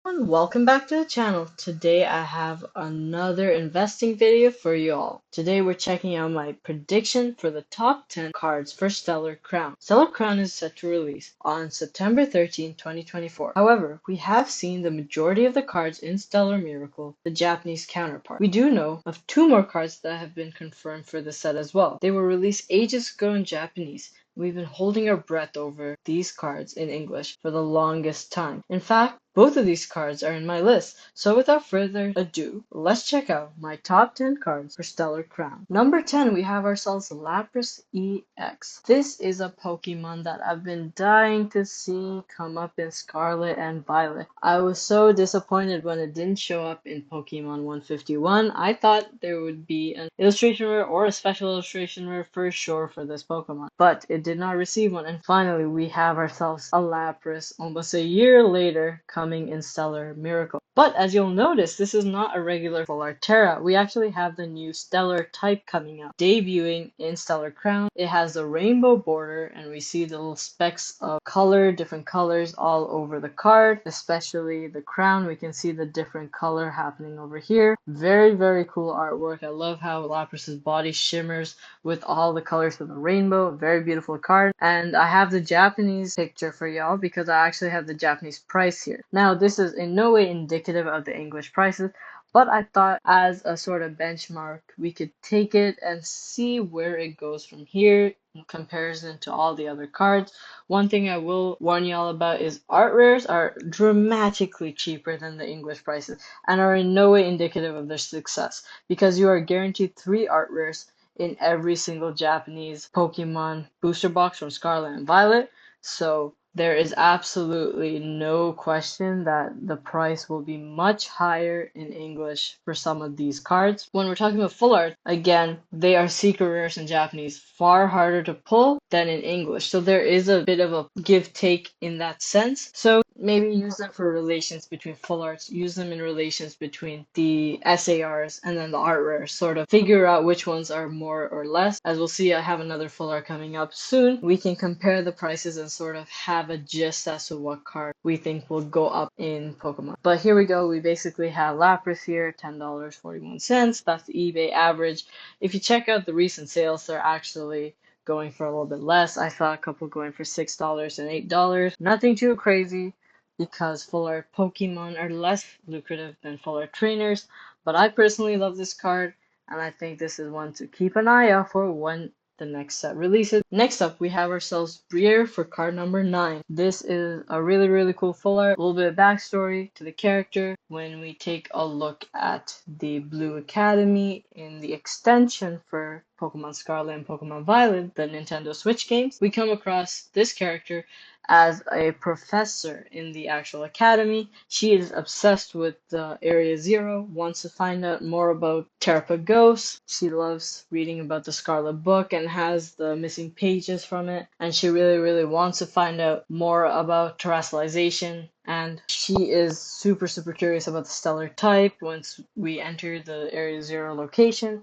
And welcome back to the channel. Today I have another investing video for you all. Today we're checking out my prediction for the top 10 cards for Stellar Crown. Stellar Crown is set to release on September 13, 2024. However, we have seen the majority of the cards in Stellar Miracle, the Japanese counterpart. We do know of two more cards that have been confirmed for the set as well. They were released ages ago in Japanese. We've been holding our breath over these cards in English for the longest time. In fact, both of these cards are in my list. So without further ado, let's check out my top 10 cards for Stellar Crown. Number 10, we have ourselves Lapras EX. This is a Pokemon that I've been dying to see come up in Scarlet and Violet. I was so disappointed when it didn't show up in Pokemon 151. I thought there would be an illustration rare or a special illustration rare for sure for this Pokemon, but it did not receive one. And finally, we have ourselves a Lapras almost a year later coming in Stellar Miracle. But as you'll notice, this is not a regular Full Art Terra. We actually have the new Stellar type coming out, debuting in Stellar Crown. It has a rainbow border, and we see the little specks of color, different colors all over the card, especially the crown. We can see the different color happening over here. Very, very cool artwork. I love how Lapras's body shimmers with all the colors of the rainbow. Very beautiful card. And I have the Japanese picture for y'all because I actually have the Japanese price here. Now, this is in no way indicative of the English prices, but I thought as a sort of benchmark, we could take it and see where it goes from here in comparison to all the other cards. One thing I will warn y'all about is art rares are dramatically cheaper than the English prices and are in no way indicative of their success because you are guaranteed 3 art rares in every single Japanese Pokemon booster box from Scarlet and Violet. So there is absolutely no question that the price will be much higher in English for some of these cards. When we're talking about full art, again, they are secret rares in Japanese, far harder to pull than in English. So there is a bit of a give take in that sense. So maybe use them for relations between full arts, use them in relations between the SARs and then the art rares, sort of figure out which ones are more or less. As we'll see, I have another full art coming up soon. We can compare the prices and sort of have a gist as to what card we think will go up in Pokemon. But here we go. We basically have Lapras here, $10.41. That's the eBay average. If you check out the recent sales, they're actually going for a little bit less. I saw a couple going for $6 and $8. Nothing too crazy because full art Pokemon are less lucrative than full art trainers. But I personally love this card, and I think this is one to keep an eye out for when the next set releases. Next up, we have ourselves Briere for card number 9. This is a really, really cool full art. A little bit of backstory to the character. When we take a look at the Blue Academy in the extension for Pokemon Scarlet and Pokemon Violet, the Nintendo Switch games, we come across this character as a professor in the actual academy. She is obsessed with Area Zero, wants to find out more about Terra Ghost. She loves reading about the Scarlet Book and has the missing pages from it. And she really, really wants to find out more about terrestrialization. And she is super, super curious about the stellar type once we enter the Area Zero location.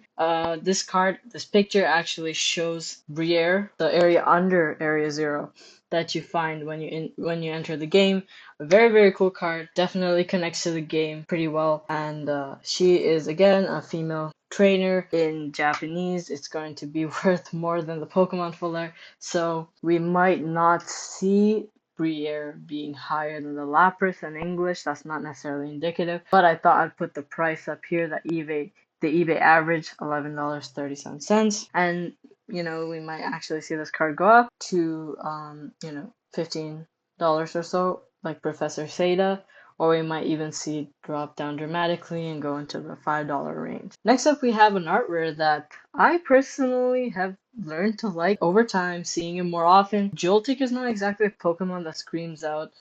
This picture actually shows Briere, the area under Area Zero that you find when you enter the game. A very, very cool card. Definitely connects to the game pretty well. And she is again a female trainer in Japanese. It's going to be worth more than the Pokemon full art. So we might not see Briere being higher than the Lapras in English. That's not necessarily indicative. But I thought I'd put the price up here that the eBay average $11.37. And we might actually see this card go up to, $15 or so, like Professor Seda, or we might even see it drop down dramatically and go into the $5 range. Next up, we have an art rare that I personally have learned to like over time, seeing it more often. Joltik is not exactly a Pokemon that screams out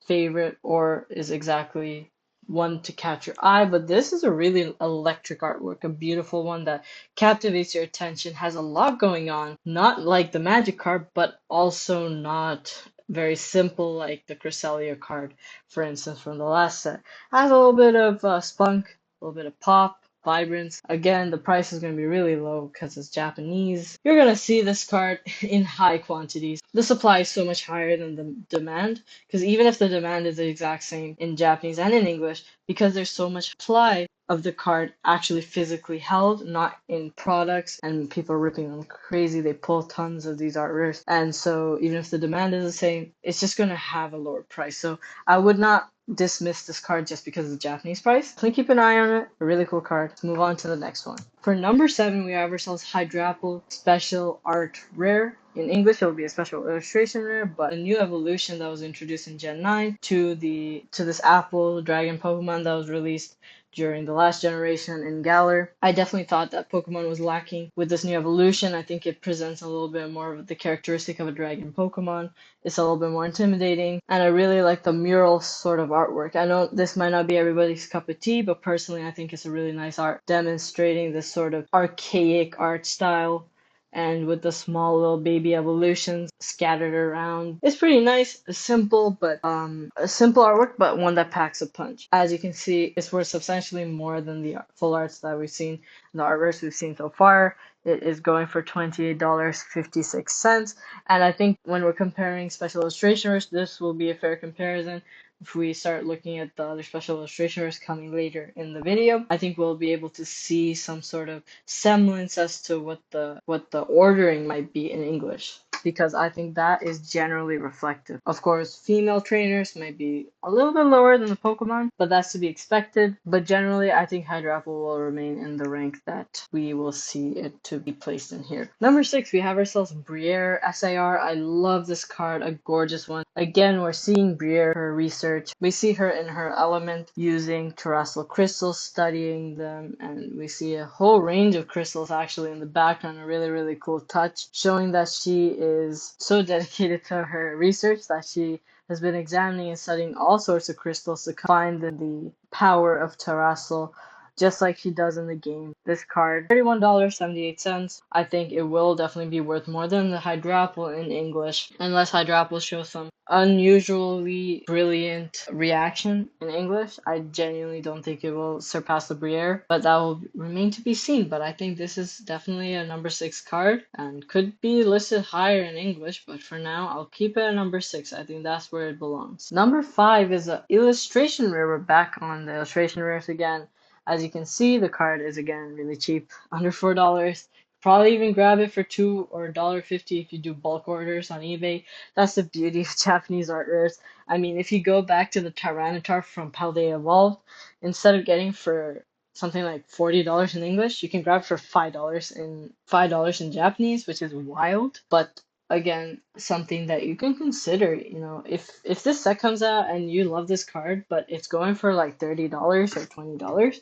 favorite or is exactly one to catch your eye, but this is a really electric artwork, a beautiful one that captivates your attention, has a lot going on, not like the Magic card, but also not very simple like the Cresselia card, for instance, from the last set. Has a little bit of spunk, a little bit of pop, vibrance. Again, the price is going to be really low because it's Japanese. You're going to see this card in high quantities. The supply is so much higher than the demand because even if the demand is the exact same in Japanese and in English, because there's so much supply of the card actually physically held, not in products, and people are ripping them crazy. They pull tons of these art rares, and so even if the demand is the same, it's just going to have a lower price. So I would not dismiss this card just because of the Japanese price. So keep an eye on it. A really cool card. Let's move on to the next one. For number 7, we have ourselves Hydrapple Special Art Rare. In English, it will be a special illustration rare, but a new evolution that was introduced in Gen 9 to this Apple Dragon Pokemon that was released during the last generation in Galar. I definitely thought that Pokemon was lacking with this new evolution. I think it presents a little bit more of the characteristic of a dragon Pokemon. It's a little bit more intimidating, and I really like the mural sort of artwork. I know this might not be everybody's cup of tea, but personally I think it's a really nice art demonstrating this sort of archaic art style and with the small little baby evolutions scattered around. It's pretty nice, a simple artwork, but one that packs a punch. As you can see, it's worth substantially more than the full arts that we've seen, the artworks we've seen so far. It is going for $28.56. And I think when we're comparing special illustrations, this will be a fair comparison. If we start looking at the other special illustrations coming later in the video, I think we'll be able to see some sort of semblance as to what the ordering might be in English, because I think that is generally reflective. Of course, female trainers might be a little bit lower than the Pokemon, but that's to be expected. But generally, I think Hydrapple will remain in the rank that we will see it to be placed in here. Number 6, we have ourselves Briere SIR. I love this card, a gorgeous one. Again, we're seeing Briere, her research. We see her in her element using terrestrial crystals, studying them, and we see a whole range of crystals actually in the background. A really, really cool touch, showing that she is so dedicated to her research that she has been examining and studying all sorts of crystals to find the power of terrestrial, just like she does in the game. This card, $31.78. I think it will definitely be worth more than the Hydrapple in English, unless Hydrapple shows some unusually brilliant reaction in English. I genuinely don't think it will surpass the Briere, but that will remain to be seen. But I think this is definitely a number 6 card and could be listed higher in English, but for now I'll keep it at number 6. I think that's where it belongs. Number 5 is an illustration rare. We're back on the illustration rares again. As you can see, the card is again really cheap, under $4. Probably even grab it for $2 or $1.50 if you do bulk orders on eBay. That's the beauty of Japanese art rares. I mean, if you go back to the Tyranitar from Paldea Evolved, instead of getting for something like $40 in English, you can grab for $5 in Japanese, which is wild. But again, something that you can consider. You know, if this set comes out and you love this card, but it's going for like $30 or $20,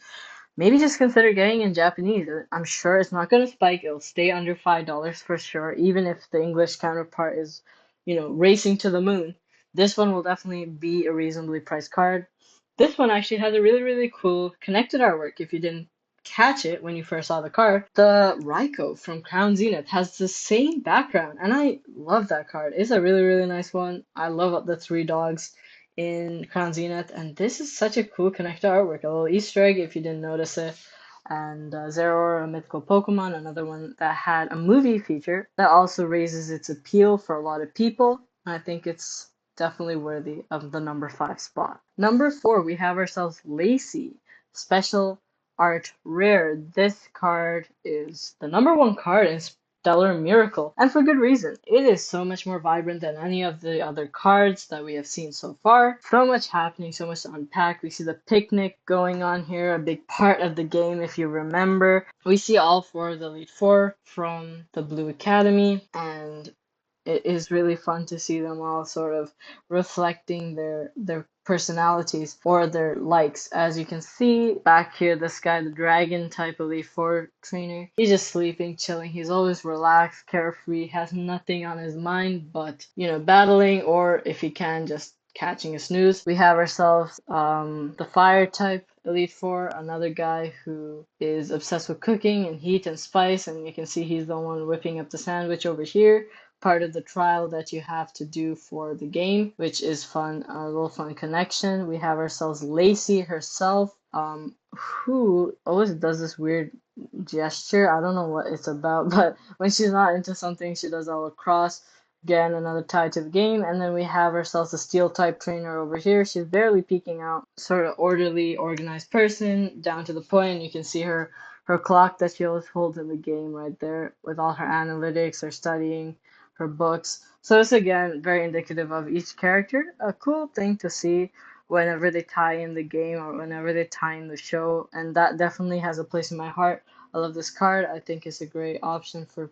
maybe just consider getting in Japanese. I'm sure it's not going to spike. It'll stay under $5 for sure, even if the English counterpart is, racing to the moon. This one will definitely be a reasonably priced card. This one actually has a really, really cool connected artwork. If you didn't catch it when you first saw the card, the Raikou from Crown Zenith has the same background, and I love that card. It's a really, really nice one. I love the 3 dogs in Crown Zenith, and this is such a cool connected artwork. A little Easter egg if you didn't notice it. And Zeraora, a mythical Pokemon, another one that had a movie feature that also raises its appeal for a lot of people. I think it's definitely worthy of the number 5 spot. Number 4, we have ourselves Lacey, Special Art Rare. This card is the number 1 card in Stellar Miracle, and for good reason. It is so much more vibrant than any of the other cards that we have seen so far. So much happening, so much to unpack. We see the picnic going on here, a big part of the game if you remember. We see all 4 of the Elite Four from the Blue Academy, and it is really fun to see them all sort of reflecting their personalities or their likes. As you can see back here, this guy, the dragon type Elite Four trainer, he's just sleeping, chilling. He's always relaxed, carefree, has nothing on his mind but, battling, or if he can, just catching a snooze. We have ourselves the fire type Elite Four, another guy who is obsessed with cooking and heat and spice, and you can see he's the one whipping up the sandwich over here, part of the trial that you have to do for the game, which is fun, a little fun connection. We have ourselves Lacey herself, who always does this weird gesture. I don't know what it's about, but when she's not into something, she does a little cross. Again, another tie to the game. And then we have ourselves a steel type trainer over here. She's barely peeking out. Sort of orderly, organized person, down to the point. You can see her clock that she always holds in the game right there with all her analytics, her studying, her books. So it's again very indicative of each character. A cool thing to see whenever they tie in the game or whenever they tie in the show, and that definitely has a place in my heart. I love this card. I think it's a great option for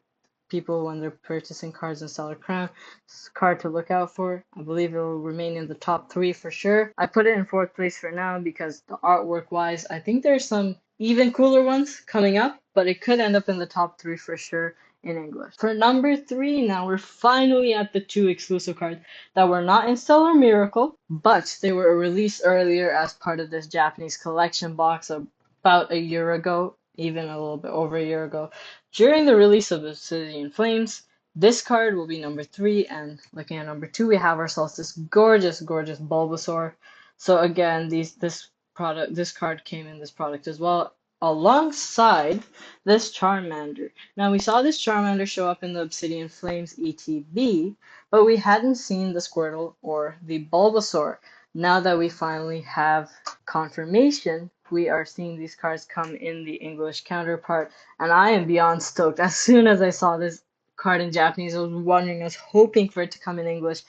people when they're purchasing cards in Stellar Crown. It's a card to look out for. I believe it will remain in the top three for sure. I put it in fourth place for now because the artwork wise, I think there's some even cooler ones coming up, but it could end up in the top three for sure in English. For number three, now we're finally at the two exclusive cards that were not in Stellar Miracle, but they were released earlier as part of this Japanese collection box about a year ago, even a little bit over a year ago. During the release of Obsidian Flames, this card will be number three, and looking at number two, we have ourselves this gorgeous, gorgeous Bulbasaur. So again, this card came in this product as well, alongside this Charmander. Now we saw this Charmander show up in the Obsidian Flames ETB, but we hadn't seen the Squirtle or the Bulbasaur. Now that we finally have confirmation, we are seeing these cards come in the English counterpart, and I am beyond stoked. As soon as I saw this card in Japanese, I was wondering, I was hoping for it to come in English.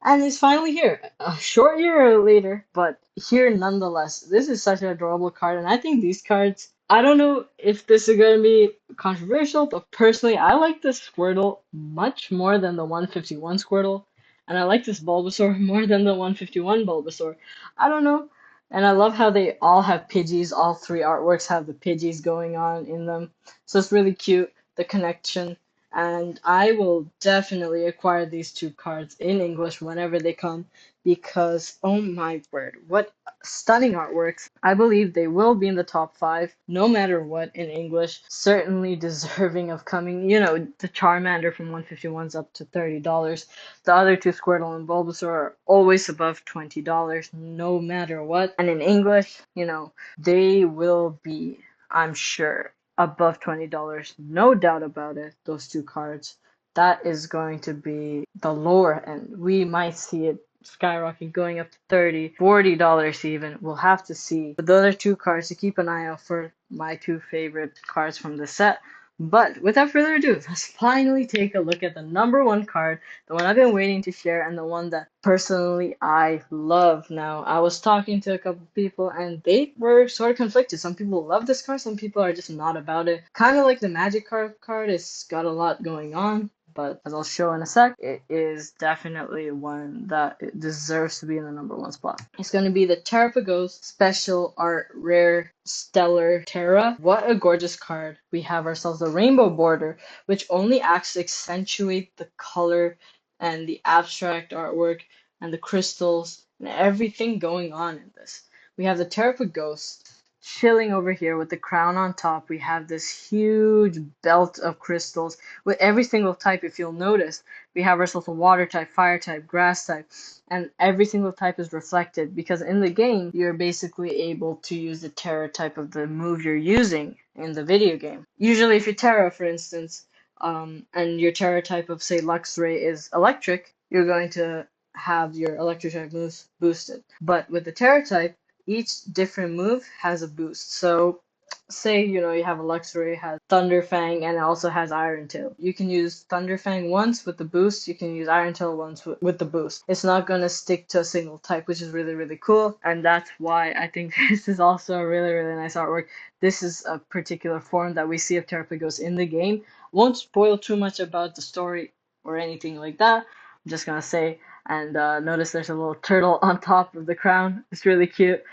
And it's finally here. A short year later, but here nonetheless. This is such an adorable card, and I think these cards, I don't know if this is going to be controversial, but personally, I like this Squirtle much more than the 151 Squirtle, and I like this Bulbasaur more than the 151 Bulbasaur. I don't know. And I love how they all have Pidgeys. All three artworks have the Pidgeys going on in them. So it's really cute, the connection, and I will definitely acquire these two cards in English whenever they come because, oh my word, what stunning artworks. I believe they will be in the top five no matter what in English. Certainly deserving of coming. You know, the Charmander from 151's up to $30. The other two, Squirtle and Bulbasaur, are always above $20 no matter what. And in English, you know, they will be, I'm sure, above $20, no doubt about it, those two cards. That is going to be the lower end. We might see it skyrocket going up to $30, $40 even. We'll have to see. But the other two cards to keep an eye out for, my two favorite cards from the set. But without further ado, let's finally take a look at the number one card, the one I've been waiting to share, and the one that personally I love. Now, I was talking to a couple people, and they were sort of conflicted. Some people love this card, some people are just not about it. Kind of like the Magic card, it's got a lot going on. But as I'll show in a sec, it is definitely one that it deserves to be in the number one spot. It's going to be the Terrapagos Special Art Rare Stellar Terra. What a gorgeous card. We have ourselves a rainbow border, which only acts to accentuate the color and the abstract artwork and the crystals and everything going on in this. We have the Terrapagos chilling over here with the crown on top. We have this huge belt of crystals with every single type. If you'll notice, we have ourselves a water type, fire type, grass type, and every single type is reflected because in the game you're basically able to use the Terra type of the move you're using in the video game. Usually if you Terra, for instance, and your Terra type of, say, Luxray is electric, you're going to have your electric type moves boosted. But with the Terra type, each different move has a boost. So say, you know, you have a Luxray, has Thunder Fang, and it also has Iron Tail. You can use Thunder Fang once with the boost, you can use Iron Tail once with the boost. It's not going to stick to a single type, which is really, really cool. And that's why I think this is also a really, really nice artwork. This is a particular form that we see of Terrapagos in the game. Won't spoil too much about the story or anything like that. I'm just going to say, and notice there's a little turtle on top of the crown. It's really cute.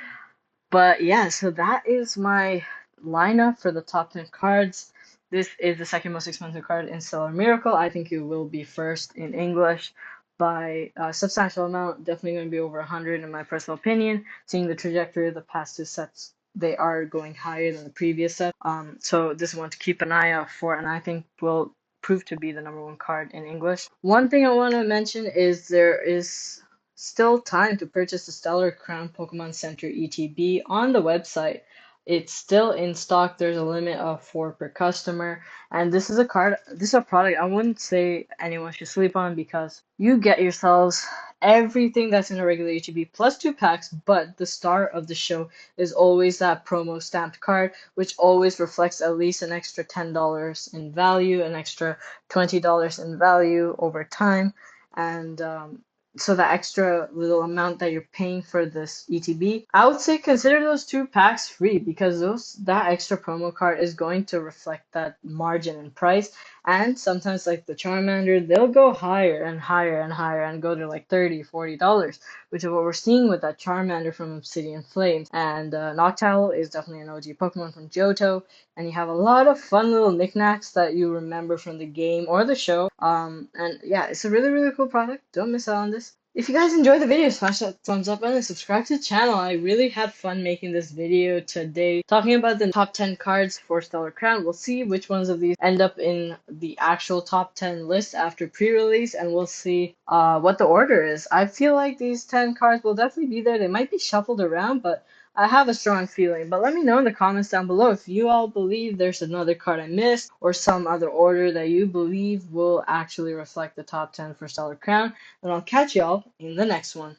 But yeah, so that is my lineup for the top 10 cards. This is the second most expensive card in Stellar Miracle. I think it will be first in English by a substantial amount. Definitely going to be over 100 in my personal opinion. Seeing the trajectory of the past two sets, they are going higher than the previous set. So this is one to keep an eye out for, and I think will prove to be the number one card in English. One thing I want to mention is there is still time to purchase the Stellar Crown Pokemon Center ETB on the website. It's still in stock. There's a limit of four per customer. And this is a card, this is a product I wouldn't say anyone should sleep on because you get yourselves everything that's in a regular ETB plus two packs, but the star of the show is always that promo stamped card, which always reflects at least an extra $10 in value, an extra $20 in value over time. And so the extra little amount that you're paying for this ETB, I would say consider those two packs free because that extra promo card is going to reflect that margin in price. And sometimes like the Charmander, they'll go higher and higher and higher and go to like $30, $40, which is what we're seeing with that Charmander from Obsidian Flames. And Noctowl is definitely an OG Pokemon from Johto, and you have a lot of fun little knickknacks that you remember from the game or the show. And yeah, it's a really, really cool product. Don't miss out on this. If you guys enjoyed the video, smash that thumbs up button and subscribe to the channel. I really had fun making this video today, talking about the top 10 cards for Stellar Crown. We'll see which ones of these end up in the actual top 10 list after pre-release, and we'll see what the order is. I feel like these 10 cards will definitely be there. They might be shuffled around, but I have a strong feeling. But let me know in the comments down below if you all believe there's another card I missed or some other order that you believe will actually reflect the top 10 for Stellar Crown. And I'll catch y'all in the next one.